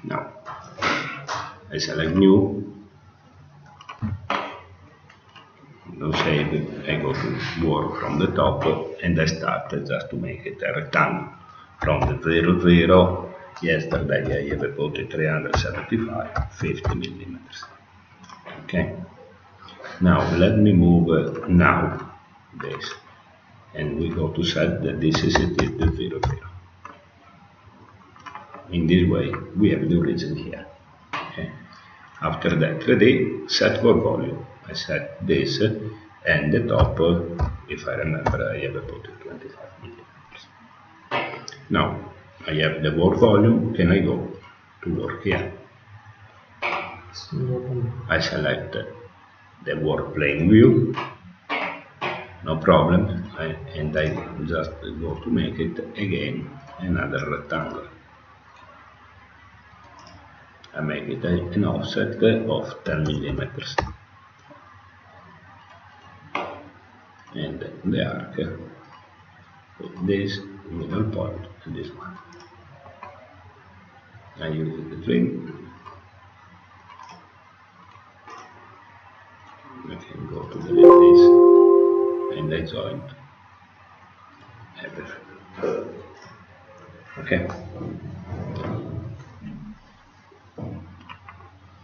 Now I select new. Now save it. I go to work from the top and I start just to make it a rectangle from the 0, 0. Yesterday I have put it 375, 50 millimeters. Okay. Now let me move now this, and we go to set that this is it is the 0, 0. In this way we have the origin here. Okay. After that, 3D set for volume. I set this, and the top, if I remember, I have put it 25 millimeters. Now I have the work volume. Can I go to work here? I select the work plane view, no problem, and I just go to make it again another rectangle. I make it an offset of 10 millimeters, and the arc with this middle point and this one. I use the trim. I can go to delete this, and I join everything. Okay.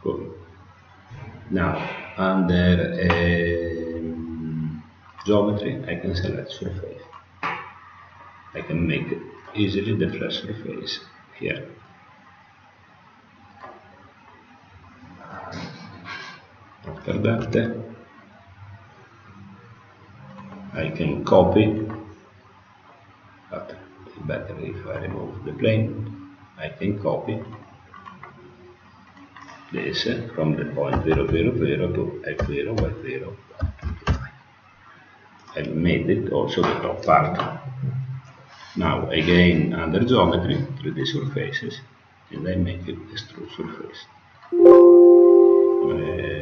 Good. Now under geometry, I can select surface. I can make easily the flat surface here. After that, I can copy, but it's better if I remove the plane. I can copy this from the point 0, 0, 0 to x0, y0, 25. I made it also the top part. Now again under geometry, 3D surfaces, and I make it extrude surface.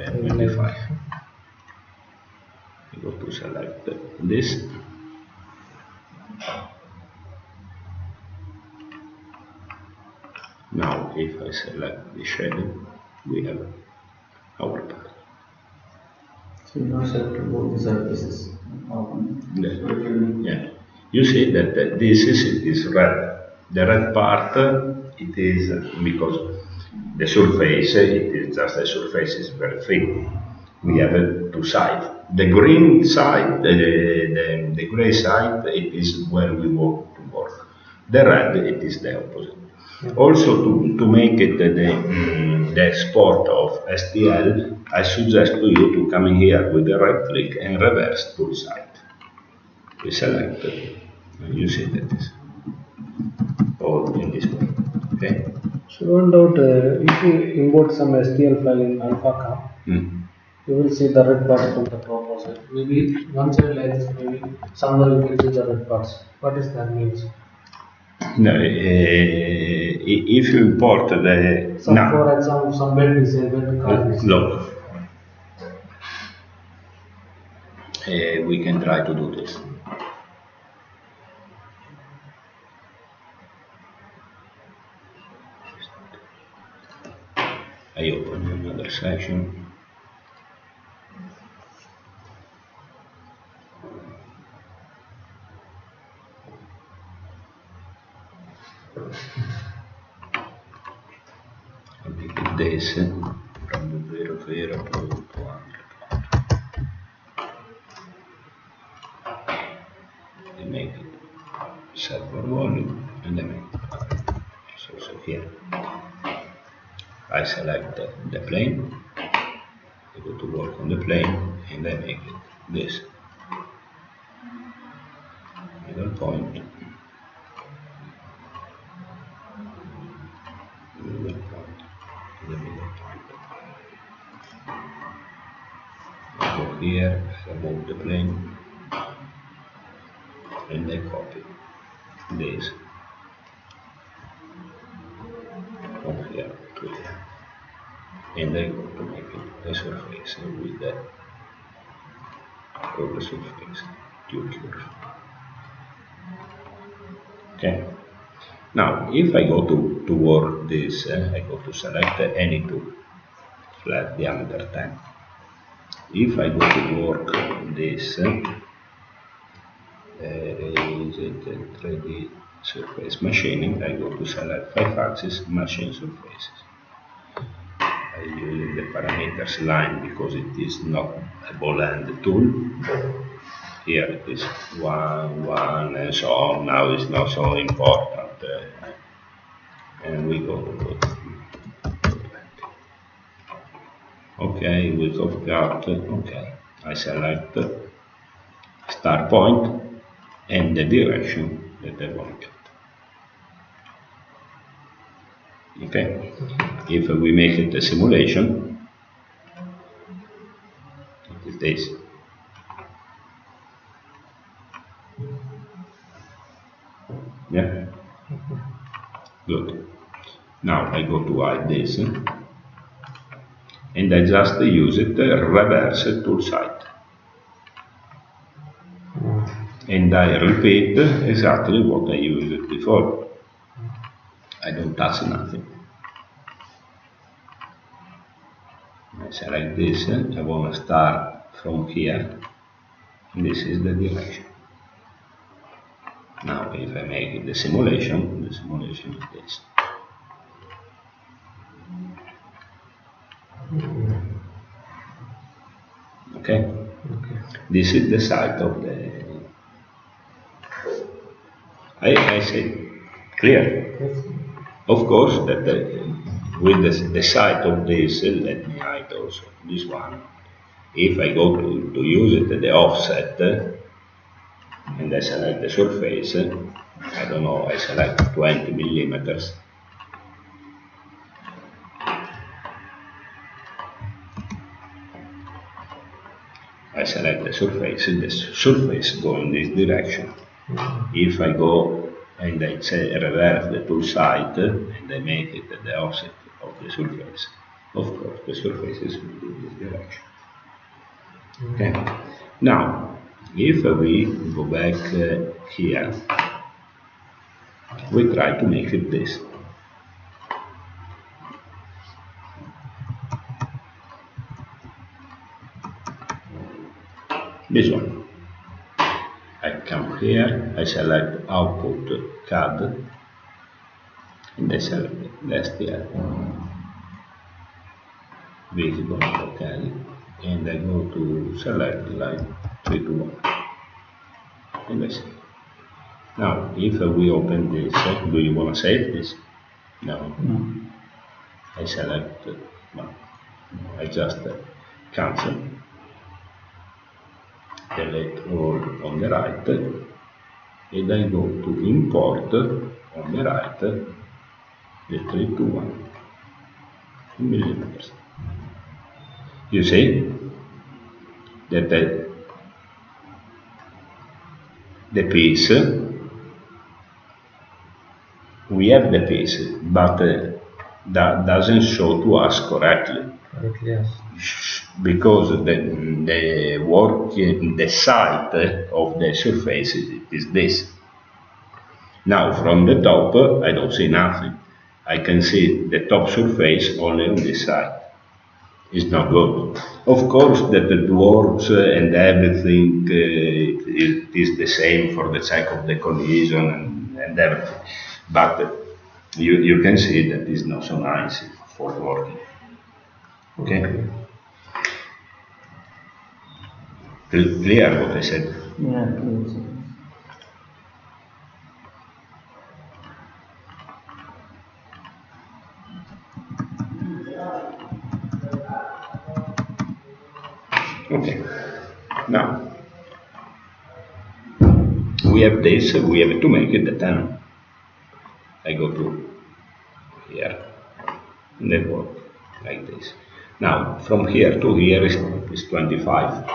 25. I go to select this. Now if I select the shadow, we have our part. So you now select both the surfaces. Yeah. You see that this is red. The red part, it is because the surface, it is just a surface, is very thin. We have two sides. The green side, the gray side, it is where we want to work. The red, it is the opposite. Also, to make it the export of STL, I suggest to you to come in here with the right click and reverse tool side. We select it, and you see that is all in this way. Okay. So one doubt, if you import some STL file in MIFACO, you will see the red part from the top also. Maybe one side like this, maybe somewhere you can see the red parts. What does that mean? No, if you import the So for example, some belt is a belt card. look, we can try to do this. I open another section. I pick this from the 0, 0 to 200. I make it set for volume, and I make it also here. I select the plane, I go to work on the plane, and I make it this middle point, the middle point. I go here, remove the plane, and I copy this from here to here. And I go to make it the surface with the curved surface, two curves. Okay. Now, if I go to work this, I go to select any tool, flat diameter 10. If I go to work this, is it 3D surface machining, I go to select 5-axis machine surfaces. I use the parameters line because it is not a ball end tool. Here it is 1, 1, and so on. Now it's not so important. And we go to 20. Okay, we go cut. Okay, I select start point and the direction that I want to cut. Okay, if we make it a simulation, it is this. Yeah, good. Now I go to hide this and I just use it reverse tool site. And I repeat exactly what I used before. I don't touch nothing. I select this, I want to start from here, and this is the direction. Now if I make the simulation is this. Okay? This is the side of the... I say clear. Of course that with the side of this, let me hide also this one. If I go to use it the offset and I select the surface, I don't know, I select 20 millimeters. I select the surface go in this direction. If I go and I say reverse the tool site and I make it the offset of the surface, of course the surface is in this direction. Okay. Now, if we go back here, we try to make it this. This one. I come here, I select output CAD and I select the STL. Visible, okay. And I go to select like 3 to 1. And I save. Now, if we open this, do you want to save this? No. I select, no. I just cancel. Delete all on the right, and I go to import on the right the 3 to 1 millimeters. You see that the piece, we have the piece, but that doesn't show to us correctly. Yes. Because the work, the side of the surface is this. Now from the top I don't see nothing. I can see the top surface only on this side. It's not good. Of course that the dwarfs and everything is the same for the sake of the collision and everything. But you can see that it's not so nice for working. Okay? Clear what I said? Yeah, clear. Okay. Now, we have this, we have to make it the 10. I go to here, and then work like this. Now, from here to here is 25.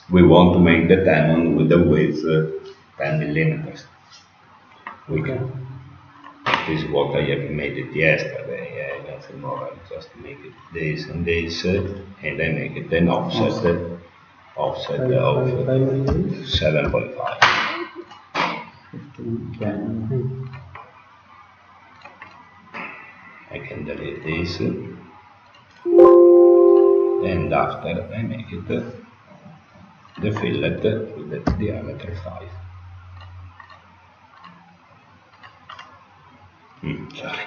We want to make the 10 with the width 10 millimeters. We can. This is what I have made it yesterday. Nothing more. I just make it this and this, and I make it an offset of 7.5. I can delete this, and after I make it the fillet with the diameter 5. Sorry,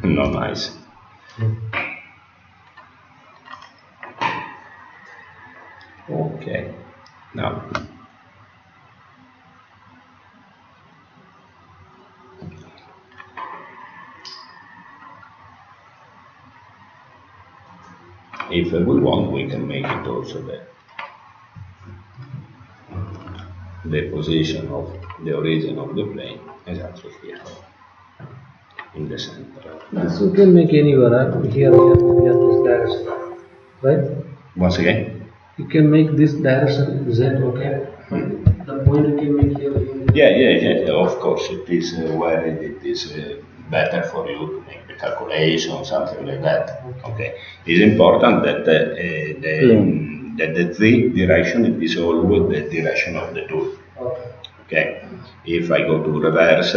not nice. Okay, now if we want, we can make it also the position of the origin of the plane exactly here in the center. Yes, you can make anywhere, here, this direction, right? Once again? You can make this direction Z, okay? The point you can make here. Yeah, of course, it is where it is better for you to make the calculation, something like that. Okay. It's important that the Z direction is always the direction of the tool. Okay. If I go to reverse,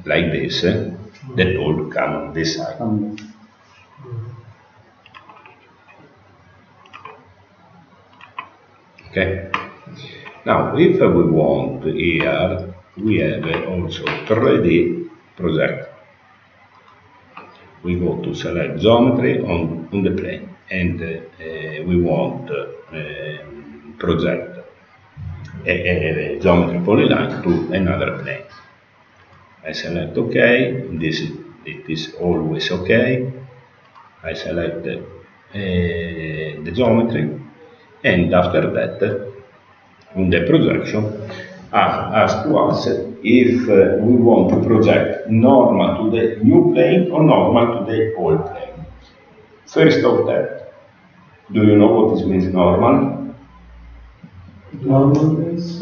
like this, the tool comes on this side. Okay. Now, if we want here, we have also 3D project. We go to select geometry on the plane, and we want project a geometry polyline to another plane. I select OK. It is always OK. I select the geometry, and after that, on the projection, ask to us if we want to project normal to the new plane or normal to the old plane. First of that, do you know what this means normal? Normal means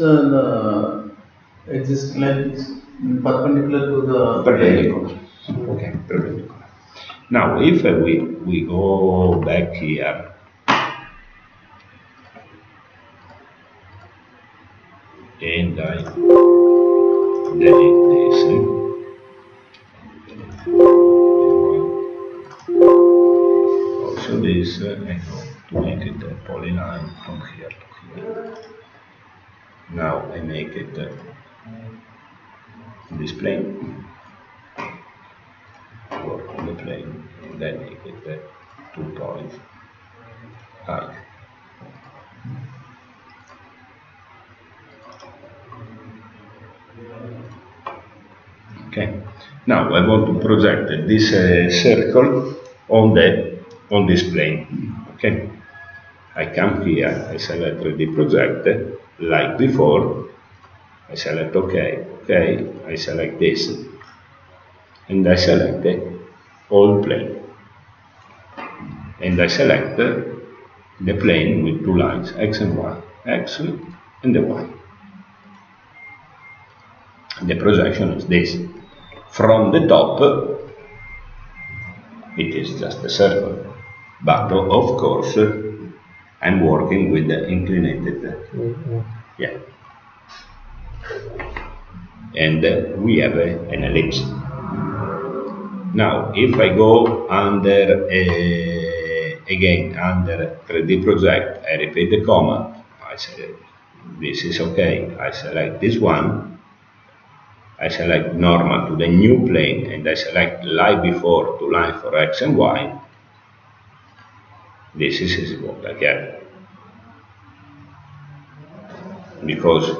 exists like perpendicular to the perpendicular. Okay, perpendicular. Now, if we go back here, and I delete this, also this, I go to make it a polyline from here to here. Now I make it this plane, work on the plane, and then make it 2 points height. Okay. Now I want to project this circle on this plane. Okay. I come here, I select 3D project, like before. I select OK. Okay. I select this, and I select the whole plane. And I select the plane with 2 lines, X and Y, X and the Y. The projection is this. From the top, it is just a circle, but of course, I'm working with the inclinated, yeah. And we have an ellipse. Now, if I go under, again, under 3D project, I repeat the command, I say this is okay, I select this one, I select normal to the new plane, and I select line before to line for X and Y. This is what I get. Because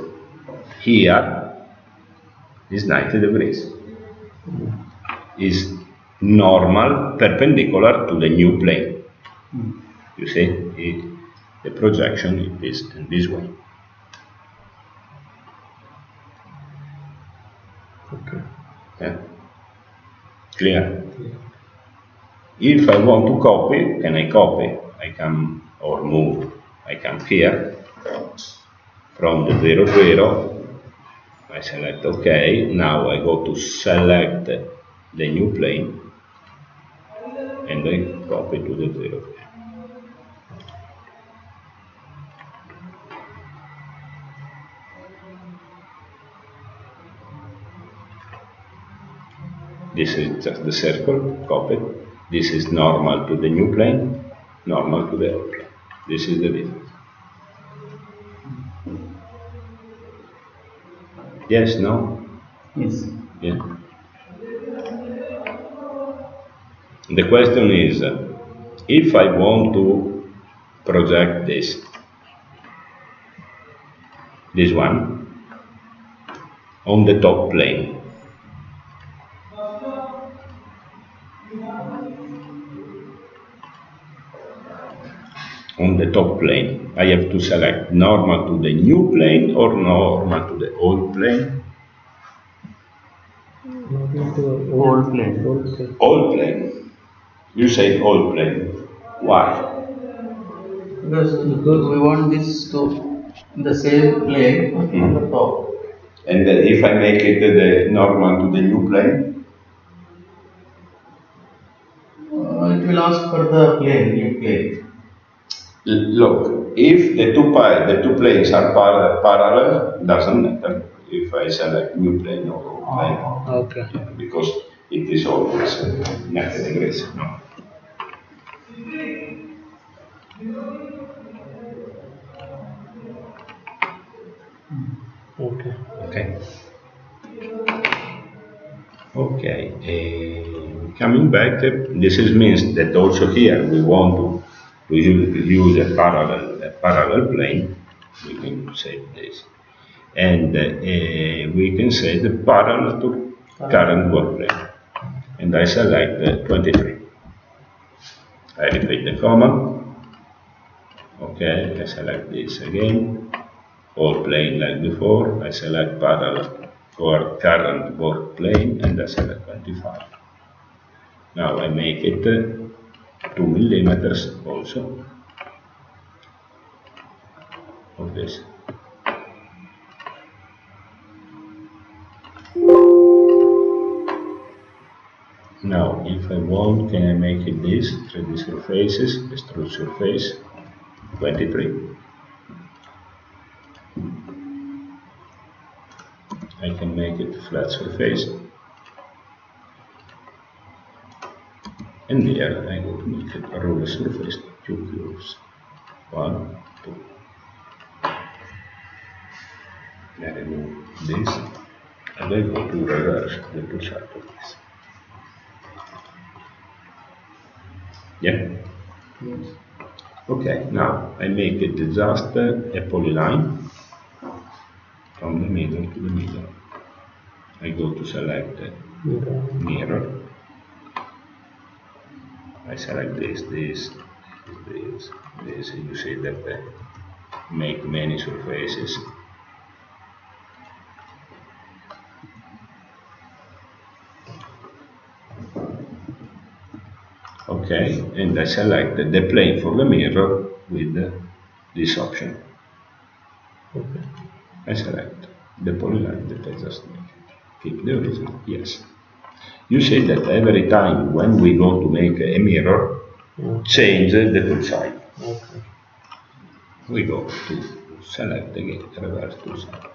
here is 90 degrees. Is normal perpendicular to the new plane. You see, the projection is in this way. Okay. Yeah. Clear? If I want to copy, can I copy? I come or move. I come here from the 0, 0. I select OK. Now I go to select the new plane, and I copy to the 0. This is just the circle, copied. This is normal to the new plane, normal to the old plane. This is the difference. Yes, no? Yes. Yeah. The question is, if I want to project this one, on the top plane, I have to select normal to the new plane or normal to the old plane? Old plane. Old plane. You say old plane. Why? Because we want this to the same plane on the top. And if I make it the normal to the new plane? It will ask for the plane, new plane. Look, if the two planes are parallel, doesn't matter if I select new plane or old plane. Okay. Yeah, because it is always 90 degrees. No? Okay. Okay. Coming back, this means that also here we want to use a parallel plane. We can say this, and we can say the parallel to current work plane, and I select 23. I repeat the command. Okay, I select this again. All plane like before. I select parallel for current work plane, and I select 25. Now I make it 2 millimeters also of this. Now if I want, can I make it this 3D surfaces, extrude surface 23. I can make it flat surface, and here I go to make it a roller surface, 2 cubes, 1, 2. I remove this, and I go to reverse the two sides of this. Yeah? Yes. Okay, now I make it just a polyline from the middle to the middle. I go to select mirror. I select this, and you see that make many surfaces. Okay, and I select the plane for the mirror with this option. Okay. I select the polyline that I just made. Keep the original, yes. You see that every time when we go to make a mirror, change the tool side. Okay. We go to select again, reverse tool side.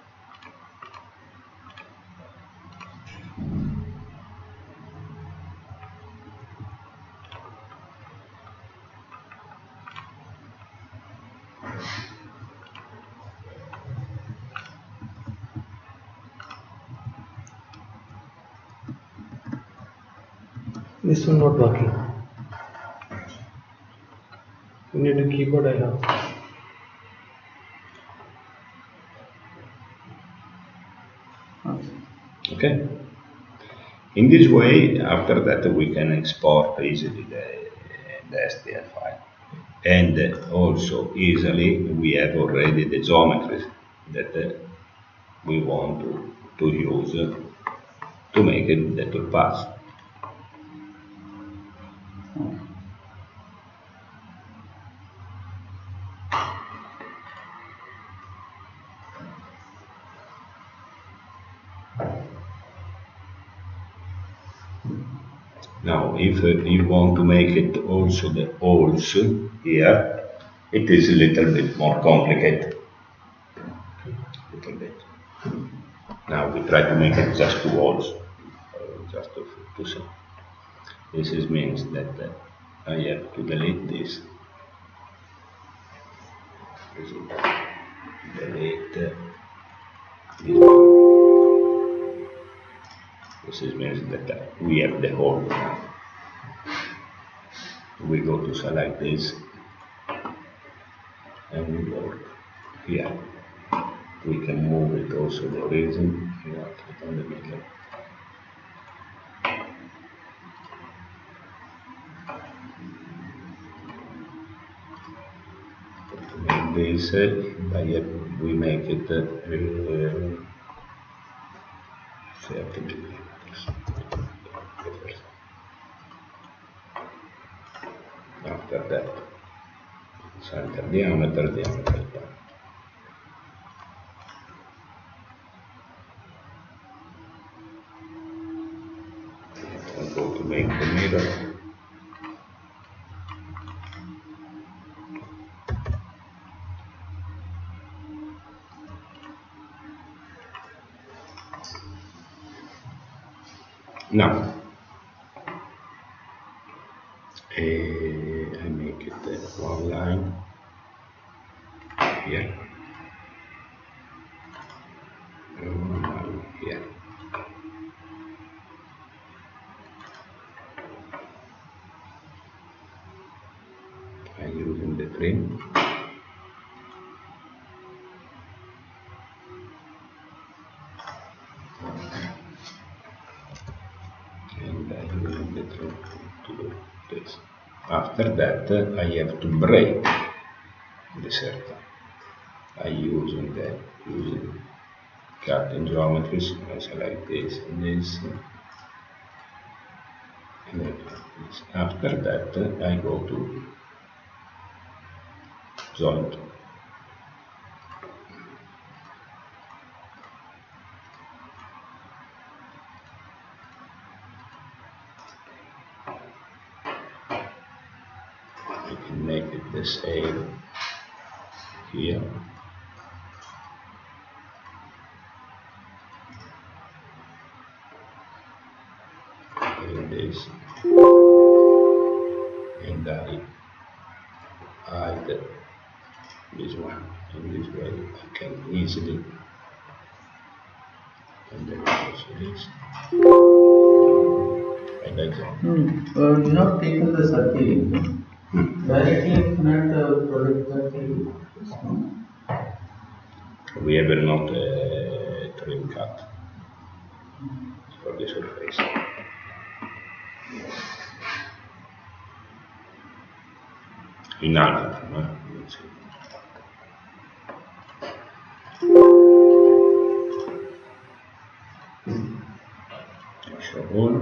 This one not working. You need a keyboard, I have. Okay. In this way, after that we can export easily the STL file. And also easily we have already the geometries that we want to use to make it the toolpath. Now, if you want to make it also the holes here, it is a little bit more complicated. Little bit. Now we try to make it just 2 holes. just to see. Means that I have to delete this. Delete this one. This means that we have the whole now. We go to select this and we work here. We can move it also the origin, we want it on the middle. To make this, we make it 30 millimeters. After that, center diameter. I'm going to make the mirror. Now, I make it one line here, and one line here. I'm using the trim. And I'm using the trim to do this. After that, I have to break the circle. I using cutting geometries. I select this and this. And this. After that, I go to joint. I can make it the same here. This, and I hide this one. In this way I can easily, and then also this, and example. You have taken the circle. Directly cannot project circle. We have not a trim cut for the surface. In alpha, let's see. Show all.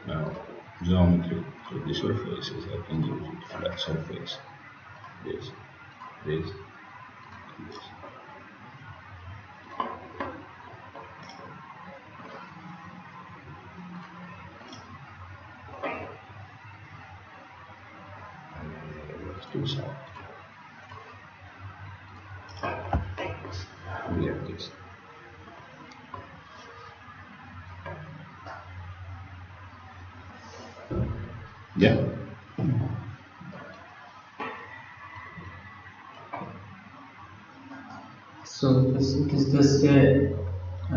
Now, geometry for the surfaces, I can use it for that surface. This. To side. We have this. Yeah. So this is just a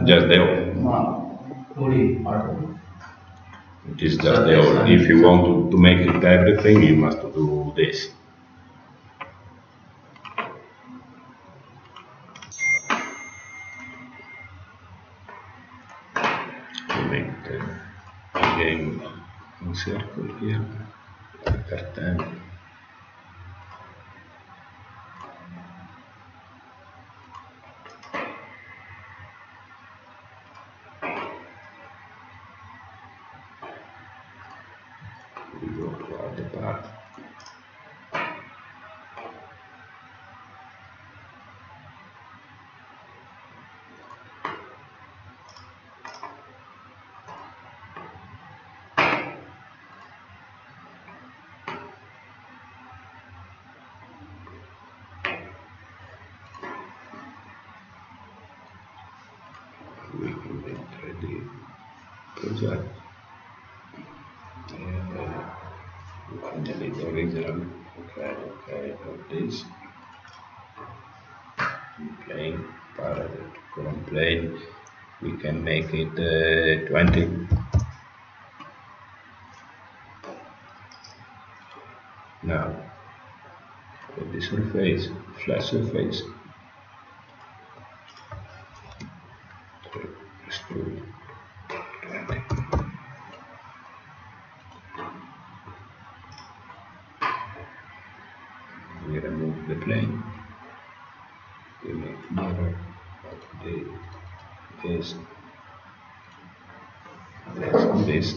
Just the whole. 2D part. It is just the whole. If you want to make it everything, you must do this. Make again a circle here, after 10. We go to other part. We can enter the project. delete the original. Okay, got this. Plane, parallel to current plane. We can make it 20. Now, for the surface, flat surface, extrude 20. We remove the plane. We make mirror of this. Let's do this.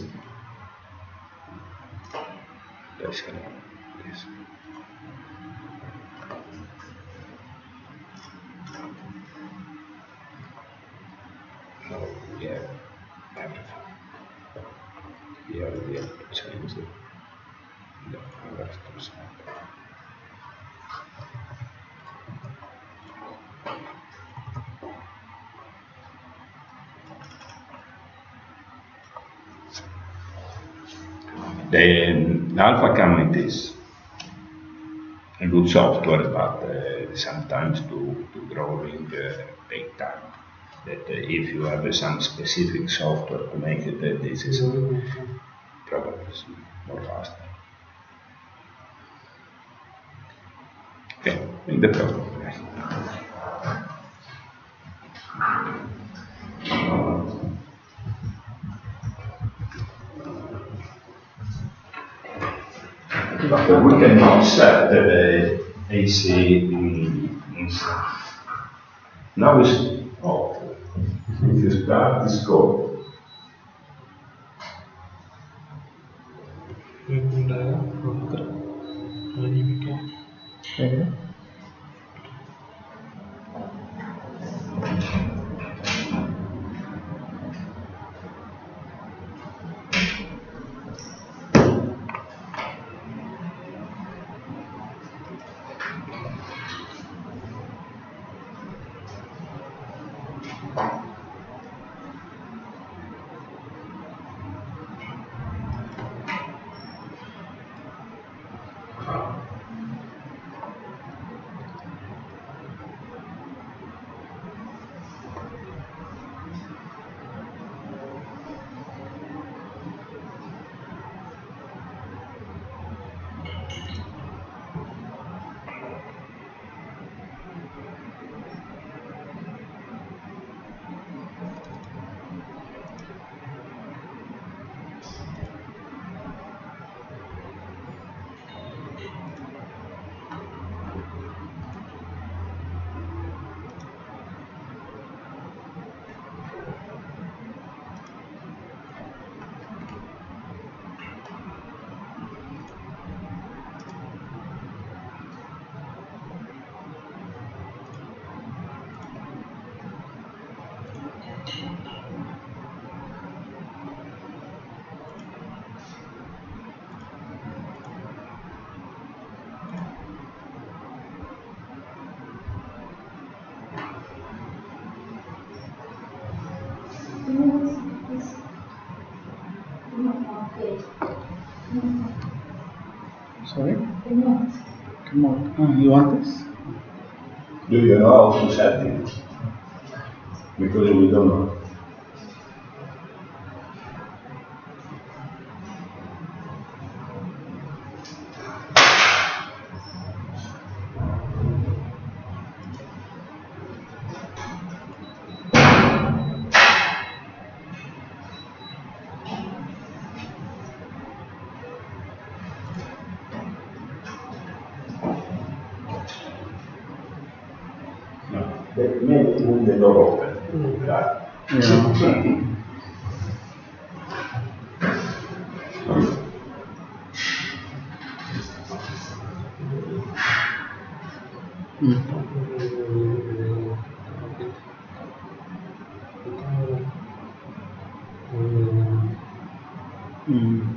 Let's go this. Now we have everything. Here we have to change the raster side. The Alpha Camlet is a good software, but sometimes to drawing take time. That if you have some specific software to make it, this is probably more faster. Okay, in the program. But we cannot set the AC inside. Now it's off. If you start, it's go. Sorry? Come on. You want this? Do you know how to set it? Because we don't know. Maybe with the door open. Right? Yeah.